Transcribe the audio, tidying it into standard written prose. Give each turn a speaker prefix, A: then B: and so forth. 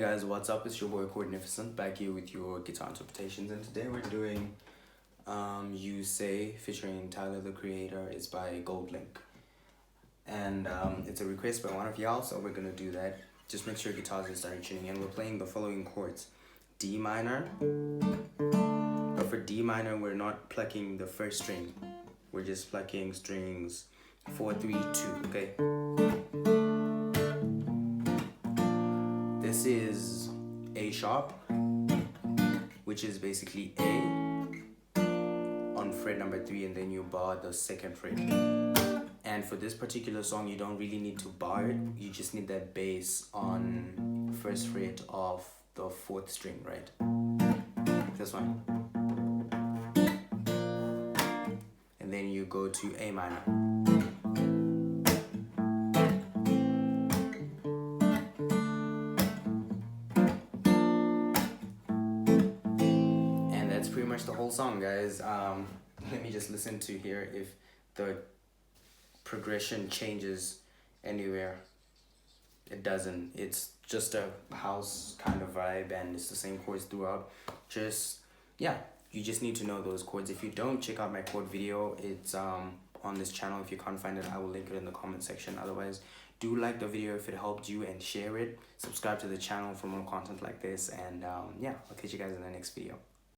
A: Guys, what's up? It's your boy Coordinificent back here with your guitar interpretations, and today we're doing You Say featuring Tyler the Creator. It's by GoldLink, and it's a request by one of y'all, so we're gonna do that. Just make sure your guitars are starting tuning, and we're playing the following chords: D minor, but for D minor we're not plucking the first string, we're just plucking strings 4, 3, 2. Okay. This is A sharp, which is basically A on fret number 3, and then you bar the second fret. And for this particular song, you don't really need to bar it, you just need that bass on first fret of the 4th string, right? This one. And then you go to A minor. Pretty much the whole song, guys. Let me just listen to hear if the progression changes anywhere. It doesn't. It's just a house kind of vibe, and it's the same chords throughout. Yeah, you just need to know those chords. If you don't, check out my chord video. It's on this channel. If you can't find it, I will link it in the comment section. Otherwise, do like the video if it helped you, and share it. Subscribe to the channel for more content like this, and yeah, I'll catch you guys in the next video.